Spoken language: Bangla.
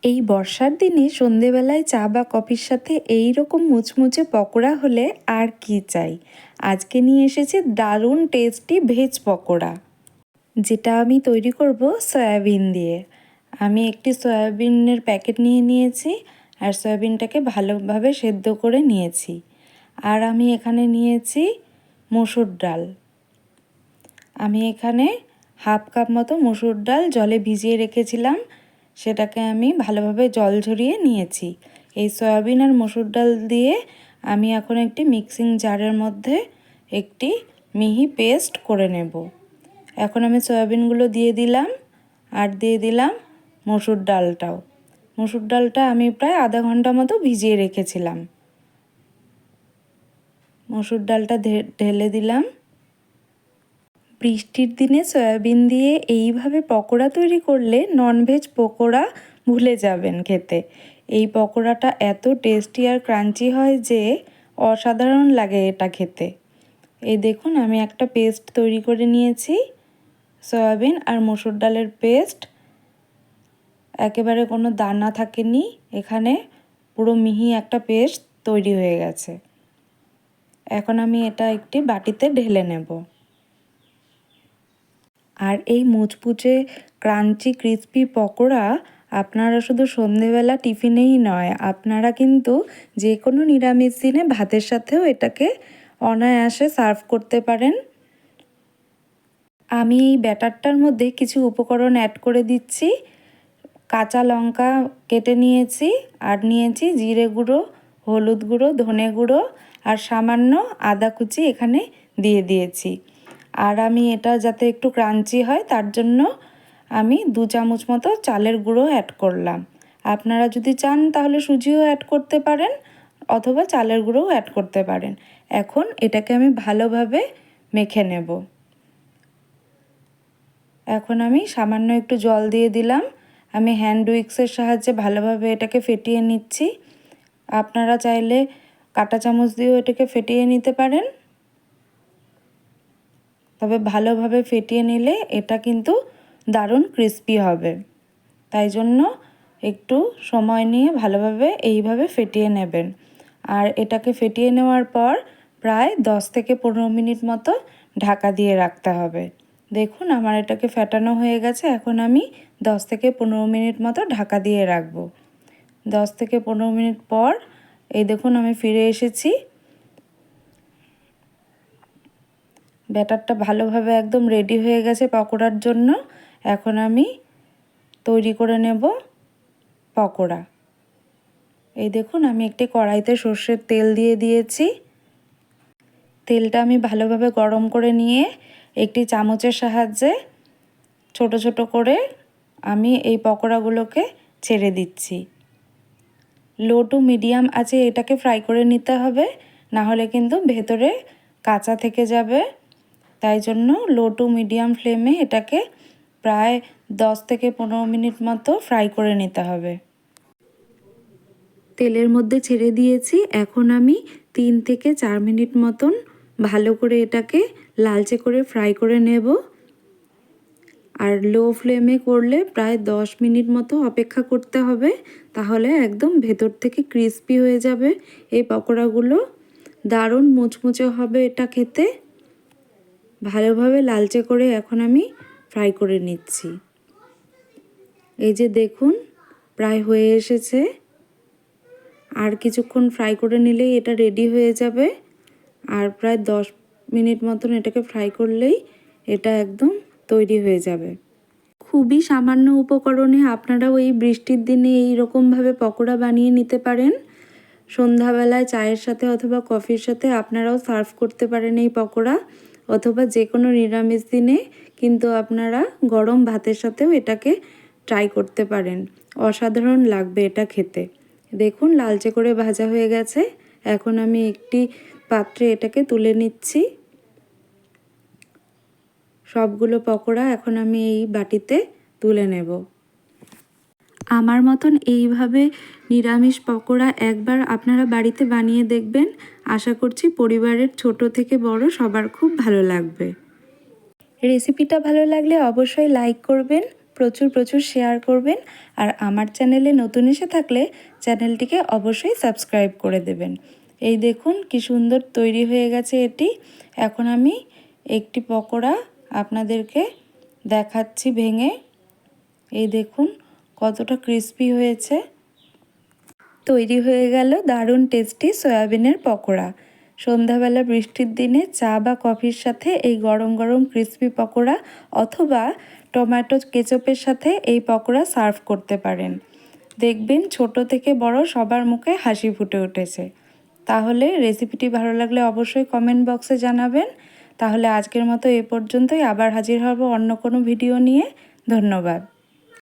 এই বর্ষার দিনে সন্ধেবেলায় চা বা কফির সাথে এই রকম মুচমুচে পকোড়া হলে আর কি চাই। আজকে নিয়ে এসেছি দারুণ টেস্টি ভেজ পকোড়া, যেটা আমি তৈরি করব সয়াবিন দিয়ে। আমি একটি সয়াবিনের প্যাকেট নিয়ে নিয়েছি আর সয়াবিনটাকে ভালোভাবে সেদ্ধ করে নিয়েছি। আর আমি এখানে নিয়েছি মসুর ডাল। আমি এখানে হাফ কাপ মতো মসুর ডাল জলে ভিজিয়ে রেখেছিলাম, সেটাকে আমি ভালোভাবে জল ঝরিয়ে নিয়েছি। এই সয়াবিন আর মসুর ডাল দিয়ে আমি এখন একটি মিক্সিং জারের মধ্যে একটি মিহি পেস্ট করে নেব। এখন আমি সয়াবিনগুলো দিয়ে দিলাম আর দিয়ে দিলাম মসুর ডালটাও। মসুর ডালটা আমি প্রায় আধা ঘন্টা মতো ভিজিয়ে রেখেছিলাম। মসুর ডালটা ঢেলে দিলাম। বৃষ্টির দিনে সয়াবিন দিয়ে এইভাবে পকোড়া তৈরি করলে ননভেজ পকোড়া ভুলে যাবেন খেতে। এই পকোড়াটা এত টেস্টি আর ক্রাঞ্চি হয় যে অসাধারণ লাগে এটা খেতে। এই দেখুন, আমি একটা পেস্ট তৈরি করে নিয়েছি, সয়াবিন আর মসুর ডালের পেস্ট। একেবারে কোনো দানা থাকেনি এখানে, পুরো মিহি একটা পেস্ট তৈরি হয়ে গেছে। এখন আমি এটা একটি বাটিতে ঢেলে নেব। আর এই মুচমুচে ক্রাঞ্চি ক্রিসপি পকোড়া আপনারা শুধু সন্ধেবেলা টিফিনেই নয়, আপনারা কিন্তু যে কোনো নিরামিষ দিনে ভাতের সাথেও এটাকে অনায়াসে সার্ভ করতে পারেন। আমি এই ব্যাটারটার মধ্যে কিছু উপকরণ অ্যাড করে দিচ্ছি। কাঁচা লঙ্কা কেটে নিয়েছি আর নিয়েছি জিরে গুঁড়ো, হলুদ গুঁড়ো, ধনে গুঁড়ো আর সামান্য আদা কুচি এখানে দিয়ে দিয়েছি। আর আমি এটা যাতে একটু ক্রাঞ্চি হয় তার জন্য আমি 2 চামচ মতো চালের গুঁড়ো অ্যাড করলাম। আপনারা যদি চান তাহলে সুজিও অ্যাড করতে পারেন অথবা চালের গুঁড়োও অ্যাড করতে পারেন। এখন এটাকে আমি ভালোভাবে মেখে নেব। এখন আমি সামান্য একটু জল দিয়ে দিলাম। আমি হ্যান্ড উইক্সের সাহায্যে ভালোভাবে এটাকে ফেটিয়ে নিচ্ছি। আপনারা চাইলে কাঁটা চামচ দিয়েও এটাকে ফেটিয়ে নিতে পারেন, তবে ভালোভাবে ফেটিয়ে নিলে এটা কিন্তু দারুণ ক্রিস্পি হবে। তাই জন্য একটু সময় নিয়ে ভালোভাবে এইভাবে ফেটিয়ে নেবেন। আর এটাকে ফেটিয়ে নেওয়ার পর প্রায় 10 থেকে 15 মিনিট মতো ঢাকা দিয়ে রাখতে হবে। দেখুন, আমার এটাকে ফেটানো হয়ে গেছে। এখন আমি 10 থেকে 15 মিনিট মতো ঢাকা দিয়ে রাখবো। 10 থেকে 15 মিনিট পর এই দেখুন আমি ফিরে এসেছি। ব্যাটারটা ভালোভাবে একদম রেডি হয়ে গেছে পকোড়ার জন্য। এখন আমি তৈরি করে নেব পকোড়া। এই দেখুন, আমি একটি কড়াইতে সর্ষের তেল দিয়ে দিয়েছি। তেলটা আমি ভালোভাবে গরম করে নিয়ে একটি চামচের সাহায্যে ছোট ছোট করে আমি এই পকোড়াগুলোকে ছেড়ে দিচ্ছি। লো টু মিডিয়াম আঁচে এটাকে ফ্রাই করে নিতে হবে, না হলে কিন্তু ভেতরে কাঁচা থেকে যাবে। তাই জন্য লো টু মিডিয়াম ফ্লেমে এটাকে প্রায় 10 থেকে 15 মিনিট মতো ফ্রাই করে নিতে হবে। তেলের মধ্যে ছেড়ে দিয়েছি। এখন আমি 3 থেকে 4 মিনিট মতন ভালো করে এটাকে লালচে করে ফ্রাই করে নেব। আর লো ফ্লেমে করলে প্রায় 10 মিনিট মতো অপেক্ষা করতে হবে, তাহলে একদম ভেতর থেকে ক্রিস্পি হয়ে যাবে এই পকোড়াগুলো। দারুণ মুচমুচে হবে এটা খেতে। ভালোভাবে লালচে করে এখন আমি ফ্রাই করে নিচ্ছি। এই যে দেখুন, প্রায় হয়ে এসেছে। আর কিছুক্ষণ ফ্রাই করে নিলেই এটা রেডি হয়ে যাবে। আর প্রায় 10 মিনিট মতন এটাকে ফ্রাই করলেই এটা একদম তৈরি হয়ে যাবে। খুবই সামান্য উপকরণে আপনারাও এই বৃষ্টির দিনে এই রকমভাবে পকোড়া বানিয়ে নিতে পারেন। সন্ধ্যাবেলায় চায়ের সাথে অথবা কফির সাথে আপনারাও সার্ভ করতে পারেন এই পকোড়া, অথবা যে কোনো নিরামিষ দিনে কিন্তু আপনারা গরম ভাতের সাথেও এটাকে ট্রাই করতে পারেন। অসাধারণ লাগবে এটা খেতে। দেখুন, লালচে করে ভাজা হয়ে গেছে। এখন আমি একটি পাত্রে এটাকে তুলে নিচ্ছি। সবগুলো পকোড়া এখন আমি এই বাটিতে তুলে নেব। আমার মতন এইভাবে নিরামিষ পকোড়া একবার আপনারা বাড়িতে বানিয়ে দেখবেন। আশা করছি পরিবারের ছোট থেকে বড় সবার খুব ভালো লাগবে। রেসিপিটা ভালো লাগলে অবশ্যই লাইক করবেন, প্রচুর প্রচুর শেয়ার করবেন। আর আমার চ্যানেলে নতুন এসে থাকলে চ্যানেলটিকে অবশ্যই সাবস্ক্রাইব করে দেবেন। এই দেখুন কি সুন্দর তৈরি হয়ে গেছে এটি। এখন আমি একটি পকোড়া আপনাদেরকে দেখাচ্ছি ভেঙে। এই দেখুন কতটা ক্রিস্পি হয়েছে। তৈরি হয়ে গেল দারুণ টেস্টি সয়াবিনের পকোড়া। সন্ধ্যাবেলা বৃষ্টির দিনে চা বা কফির সাথে এই গরম গরম ক্রিস্পি পকোড়া অথবা টমেটো কেচাপের সাথে এই পকোড়া সার্ভ করতে পারেন। দেখবেন ছোট থেকে বড় সবার মুখে হাসি ফুটে উঠেছে। তাহলে রেসিপিটি ভালো লাগলে অবশ্যই কমেন্ট বক্সে জানাবেন। তাহলে আজকের মতো এ পর্যন্তই, আবার হাজির হব অন্য কোনো ভিডিও নিয়ে। ধন্যবাদ।